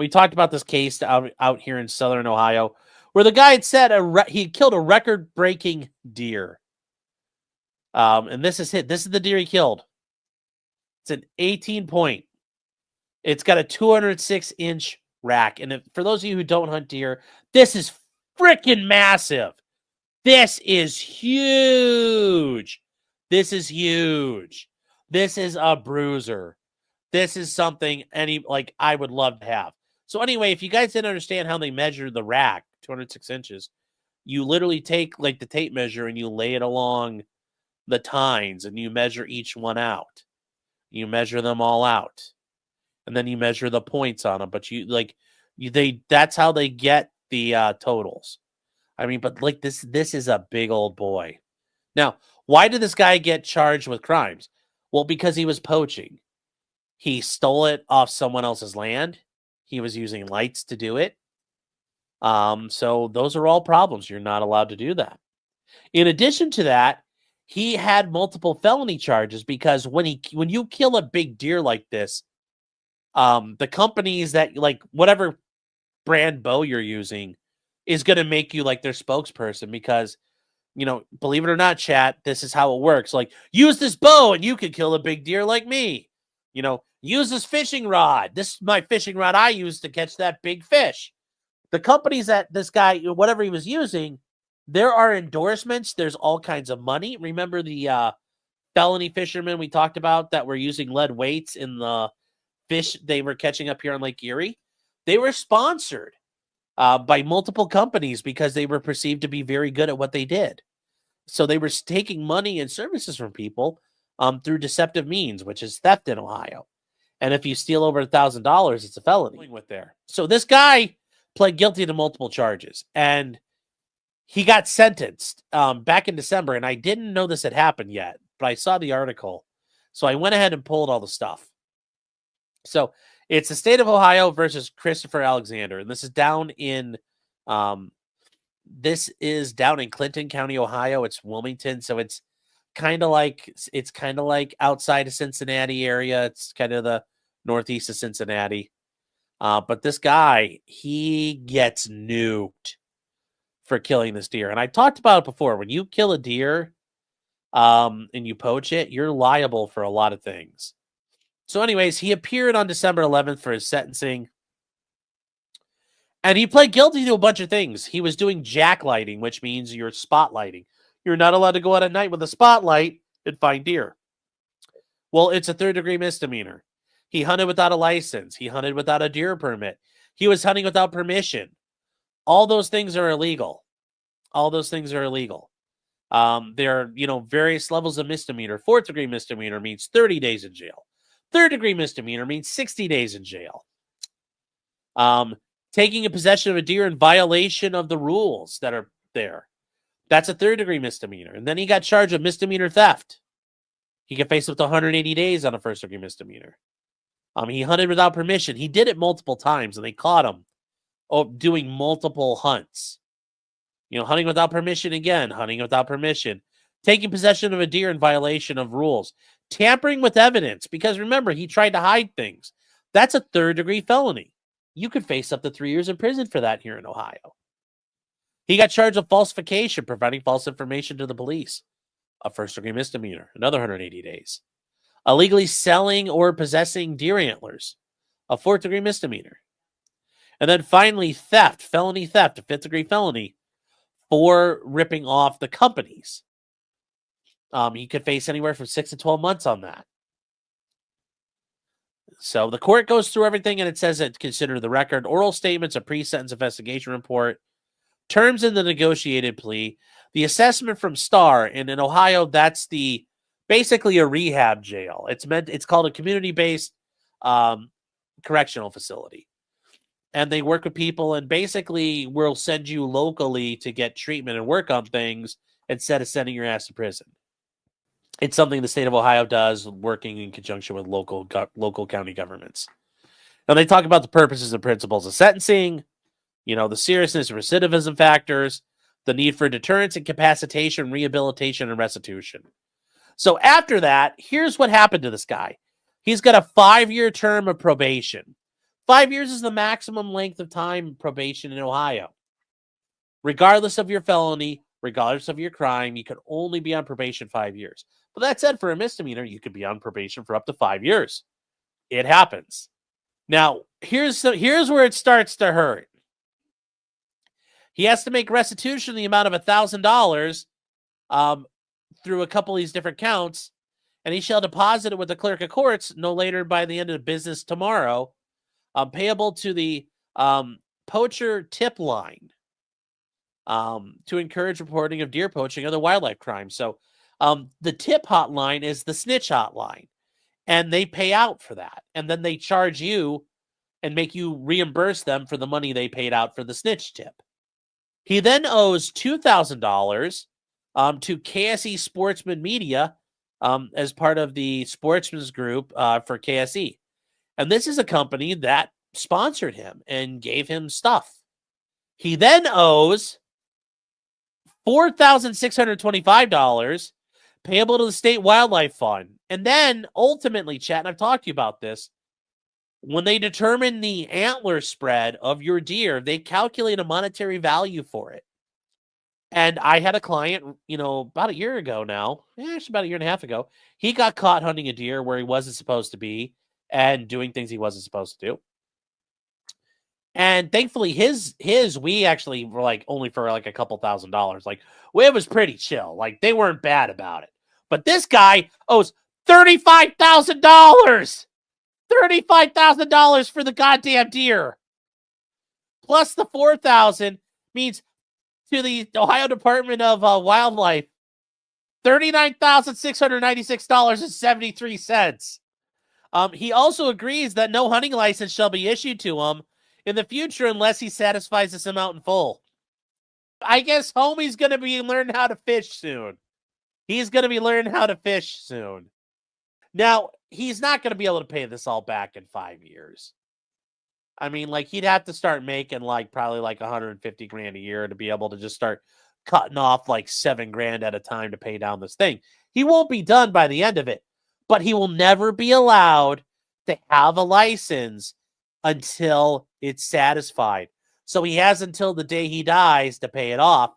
We talked about this case out here in Southern Ohio, where the guy had said he killed a record-breaking deer. And this is the deer he killed. It's an 18-point. It's got a 206-inch rack. And for those of you who don't hunt deer, this is freaking massive. This is huge. This is huge. This is a bruiser. This is something I would love to have. So anyway, if you guys didn't understand how they measure the rack, 206 inches, you literally take like the tape measure and you lay it along the tines and you measure each one out. You measure them all out. And then you measure the points on them. But that's how they get the totals. I mean, but like this is a big old boy. Now, why did this guy get charged with crimes? Well, because he was poaching. He stole it off someone else's land. He was using lights to do it. So those are all problems. You're not allowed to do that. In addition to that, he had multiple felony charges because when you kill a big deer like this, the companies that like whatever brand bow you're using is going to make you like their spokesperson because, believe it or not, chat, this is how it works. Like, use this bow and you can kill a big deer like me. Use this fishing rod. This is my fishing rod I use to catch that big fish. The companies that this guy, whatever he was using, there are endorsements. There's all kinds of money. Remember the felony fishermen we talked about that were using lead weights in the fish they were catching up here on Lake Erie? They were sponsored by multiple companies because they were perceived to be very good at what they did. So they were taking money and services from people through deceptive means, which is theft in Ohio. And if you steal over $1,000, it's a felony. So this guy pled guilty to multiple charges, and he got sentenced back in December. And I didn't know this had happened yet, but I saw the article. So I went ahead and pulled all the stuff. So it's the state of Ohio versus Christopher Alexander. And this is down in Clinton County, Ohio. It's Wilmington. So it's kind of like outside of Cincinnati area. It's kind of the northeast of Cincinnati. But this guy, he gets nuked for killing this deer. And I talked about it before. When you kill a deer and you poach it, you're liable for a lot of things. So anyways, he appeared on December 11th for his sentencing. And he pled guilty to a bunch of things. He was doing jacklighting, which means you're spotlighting. You're not allowed to go out at night with a spotlight and find deer. Well, it's a third-degree misdemeanor. He hunted without a license. He hunted without a deer permit. He was hunting without permission. All those things are illegal. There are, various levels of misdemeanor. Fourth-degree misdemeanor means 30 days in jail. Third-degree misdemeanor means 60 days in jail. Taking a possession of a deer in violation of the rules that are there. That's a third-degree misdemeanor. And then he got charged with misdemeanor theft. He could face up to 180 days on a first-degree misdemeanor. He hunted without permission. He did it multiple times, and they caught him doing multiple hunts. Hunting without permission again, hunting without permission. Taking possession of a deer in violation of rules. Tampering with evidence, because remember, he tried to hide things. That's a third-degree felony. You could face up to 3 years in prison for that here in Ohio. He got charged with falsification, providing false information to the police. A first-degree misdemeanor, another 180 days. Illegally selling or possessing deer antlers, a fourth-degree misdemeanor. And then finally, theft, felony theft, a fifth-degree felony for ripping off the companies. He could face anywhere from 6 to 12 months on that. So the court goes through everything, and it says that consider the record, oral statements, a pre-sentence investigation report, terms in the negotiated plea, the assessment from STAR, and in Ohio, that's basically a rehab jail. It's called a community-based correctional facility. And they work with people and basically will send you locally to get treatment and work on things instead of sending your ass to prison. It's something the state of Ohio does, working in conjunction with local county governments. Now, they talk about the purposes and principles of sentencing, the seriousness and recidivism factors, the need for deterrence, incapacitation, rehabilitation, and restitution. So after that, here's what happened to this guy. He's got a 5-year term of probation. 5 years is the maximum length of time probation in Ohio. Regardless of your felony, regardless of your crime, you could only be on probation 5 years. But that said, for a misdemeanor, you could be on probation for up to 5 years. It happens. Now, here's where it starts to hurt. He has to make restitution in the amount of $1,000 through a couple of these different counts, and he shall deposit it with the clerk of courts no later by the end of the business tomorrow, payable to the poacher tip line to encourage reporting of deer poaching or other wildlife crimes. So the tip hotline is the snitch hotline, and they pay out for that. And then they charge you and make you reimburse them for the money they paid out for the snitch tip. He then owes $2,000 to KSE Sportsman Media as part of the Sportsman's Group for KSE. And this is a company that sponsored him and gave him stuff. He then owes $4,625 payable to the State Wildlife Fund. And then ultimately, chat, and I've talked to you about this, when they determine the antler spread of your deer, they calculate a monetary value for it. And I had a client, about a year ago now, actually about a year and a half ago, he got caught hunting a deer where he wasn't supposed to be and doing things he wasn't supposed to do. And thankfully his we actually were like only for like a couple $1,000. Like, well, it was pretty chill. Like, they weren't bad about it. But this guy owes $35,000. $35,000 for the goddamn deer. Plus the $4,000 means to the Ohio Department of Wildlife, $39,696.73. He also agrees that no hunting license shall be issued to him in the future unless he satisfies this amount in full. I guess homie's going to be learning how to fish soon. He's going to be learning how to fish soon. Now, he's not going to be able to pay this all back in 5 years. I mean, like, he'd have to start making probably $150,000 a year to be able to just start cutting off $7,000 at a time to pay down this thing. He won't be done by the end of it, but he will never be allowed to have a license until it's satisfied. So he has until the day he dies to pay it off.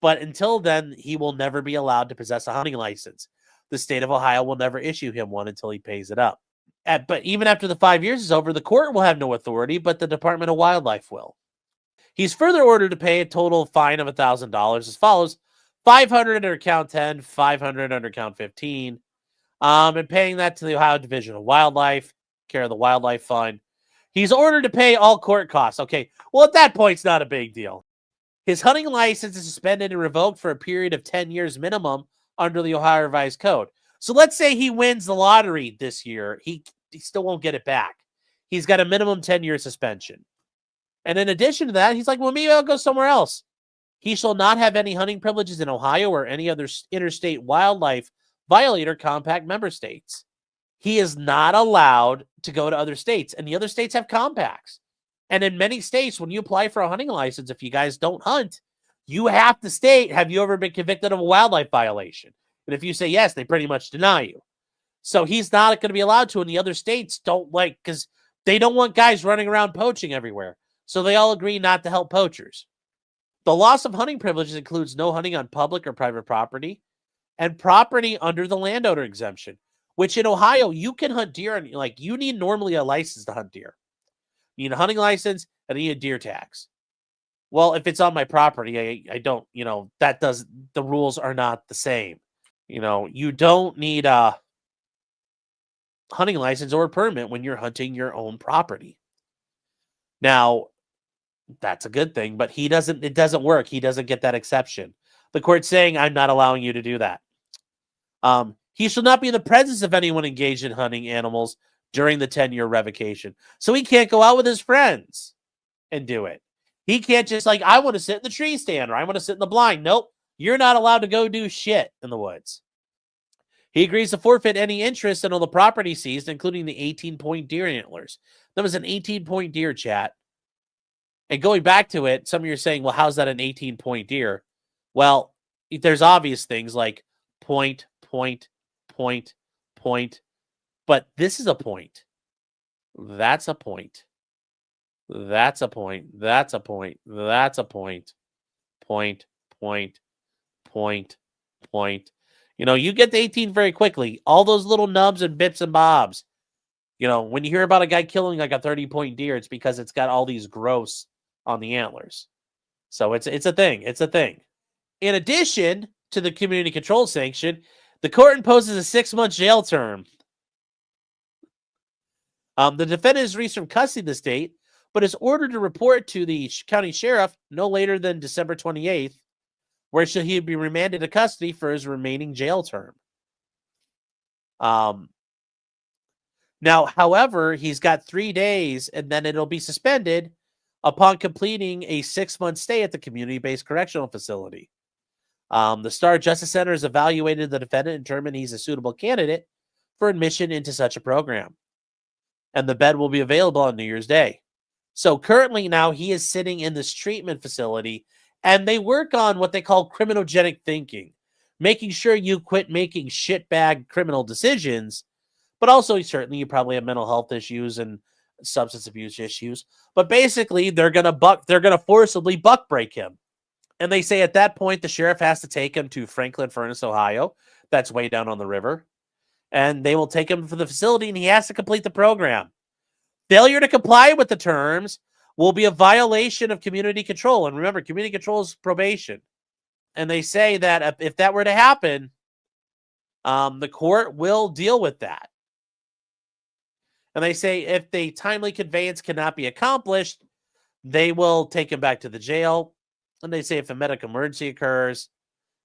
But until then, he will never be allowed to possess a hunting license. The state of Ohio will never issue him one until he pays it up. But even after the 5 years is over, the court will have no authority, but the Department of Wildlife will. He's further ordered to pay a total fine of $1,000 as follows: $500 under count 10, $500 under count 15, and paying that to the Ohio Division of Wildlife, care of the Wildlife Fund. He's ordered to pay all court costs. Okay, well, at that point, it's not a big deal. His hunting license is suspended and revoked for a period of 10 years minimum under the Ohio Revised Code. So let's say he wins the lottery this year. He still won't get it back. He's got a minimum 10-year suspension. And in addition to that, he's like, well, maybe I'll go somewhere else. He shall not have any hunting privileges in Ohio or any other interstate wildlife violator compact member states. He is not allowed to go to other states, and the other states have compacts. And in many states, when you apply for a hunting license, if you guys don't hunt, you have to state, have you ever been convicted of a wildlife violation? And if you say yes, they pretty much deny you. So he's not going to be allowed to, and the other states don't because they don't want guys running around poaching everywhere. So they all agree not to help poachers. The loss of hunting privileges includes no hunting on public or private property and property under the landowner exemption, which in Ohio, you can hunt deer, and you need normally a license to hunt deer. You need a hunting license and you need a deer tax. Well, if it's on my property, I don't, the rules are not the same. You don't need a hunting license or a permit when you're hunting your own property. Now, that's a good thing, but it doesn't work. He doesn't get that exception. The court's saying, I'm not allowing you to do that. He shall not be in the presence of anyone engaged in hunting animals during the 10-year revocation. So he can't go out with his friends and do it. He can't just I want to sit in the tree stand or I want to sit in the blind. Nope. You're not allowed to go do shit in the woods. He agrees to forfeit any interest in all the property seized, including the 18-point deer antlers. That was an 18-point deer, chat. And going back to it, some of you are saying, well, how's that an 18-point deer? Well, there's obvious things like point, point, point, point. But this is a point. That's a point. That's a point. That's a point. That's a point. Point, point, point, point. You get to 18 very quickly. All those little nubs and bits and bobs. When you hear about a guy killing like a 30-point deer, it's because it's got all these growths on the antlers. So it's a thing. It's a thing. In addition to the community control sanction, the court imposes a 6-month jail term. The defendant is released from custody of the state, but is ordered to report to the county sheriff no later than December 28th, where should he be remanded to custody for his remaining jail term. Now, however, he's got 3 days, and then it'll be suspended upon completing a 6-month stay at the community-based correctional facility. The Star Justice Center has evaluated the defendant and determined he's a suitable candidate for admission into such a program. And the bed will be available on New Year's Day. So currently now he is sitting in this treatment facility, and they work on what they call criminogenic thinking, making sure you quit making shitbag criminal decisions, but also certainly you probably have mental health issues and substance abuse issues. But basically they're gonna forcibly buck break him. And they say at that point the sheriff has to take him to Franklin Furnace, Ohio. That's way down on the river. And they will take him to the facility, and he has to complete the program. Failure to comply with the terms will be a violation of community control. And remember, community control is probation. And they say that if that were to happen, the court will deal with that. And they say if the timely conveyance cannot be accomplished, they will take him back to the jail. And they say if a medical emergency occurs,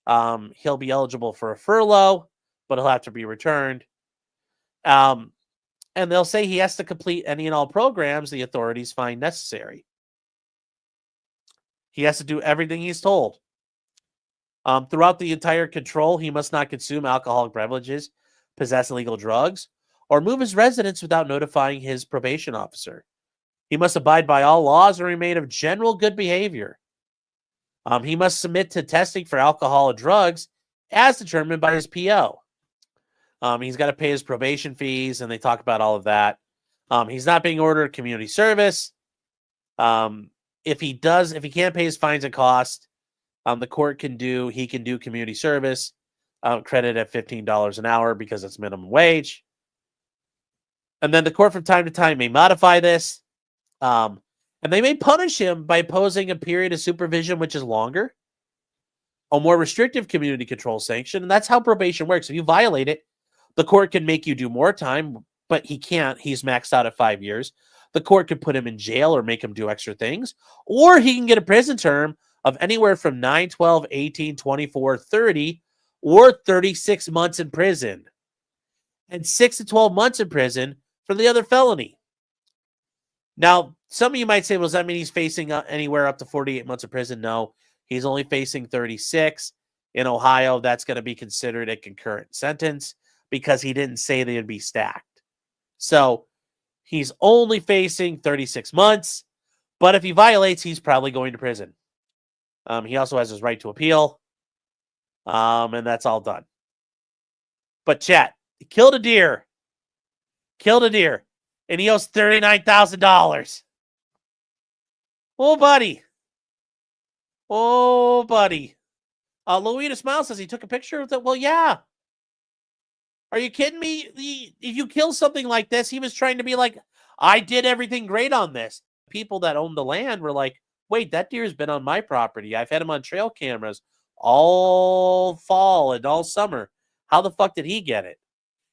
he'll be eligible for a furlough, but he'll have to be returned. And they'll say he has to complete any and all programs the authorities find necessary. He has to do everything he's told. Throughout the entire control, he must not consume alcoholic beverages, possess illegal drugs, or move his residence without notifying his probation officer. He must abide by all laws and remain of general good behavior. He must submit to testing for alcohol and drugs as determined by his PO. He's got to pay his probation fees, and they talk about all of that. He's not being ordered community service. If he can't pay his fines and costs, the court can do community service, credit at $15 an hour because it's minimum wage. And then the court from time to time may modify this. And they may punish him by imposing a period of supervision which is longer, a more restrictive community control sanction. And that's how probation works. If you violate it, the court can make you do more time, but he can't. He's maxed out at 5 years. The court could put him in jail or make him do extra things, or he can get a prison term of anywhere from 9, 12, 18, 24, 30, or 36 months in prison, and 6 to 12 months in prison for the other felony. Now, some of you might say, well, does that mean he's facing anywhere up to 48 months of prison? No, he's only facing 36. In Ohio, that's going to be considered a concurrent sentence because he didn't say they'd be stacked. So he's only facing 36 months, but if he violates, he's probably going to prison. He also has his right to appeal, and that's all done. But chat, he killed a deer, and he owes $39,000. Oh, buddy. Louita Smile says he took a picture of that. Well, yeah. Are you kidding me? If you kill something like this, he was trying to be like, I did everything great on this. People that owned the land were like, wait, that deer's been on my property. I've had him on trail cameras all fall and all summer. How the fuck did he get it?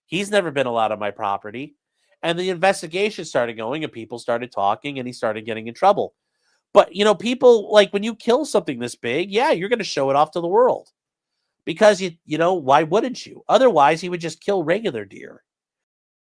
He's never been allowed on my property. And the investigation started going, and people started talking, and he started getting in trouble. But, people, like, when you kill something this big, yeah, you're going to show it off to the world. Because, why wouldn't you? Otherwise, he would just kill regular deer.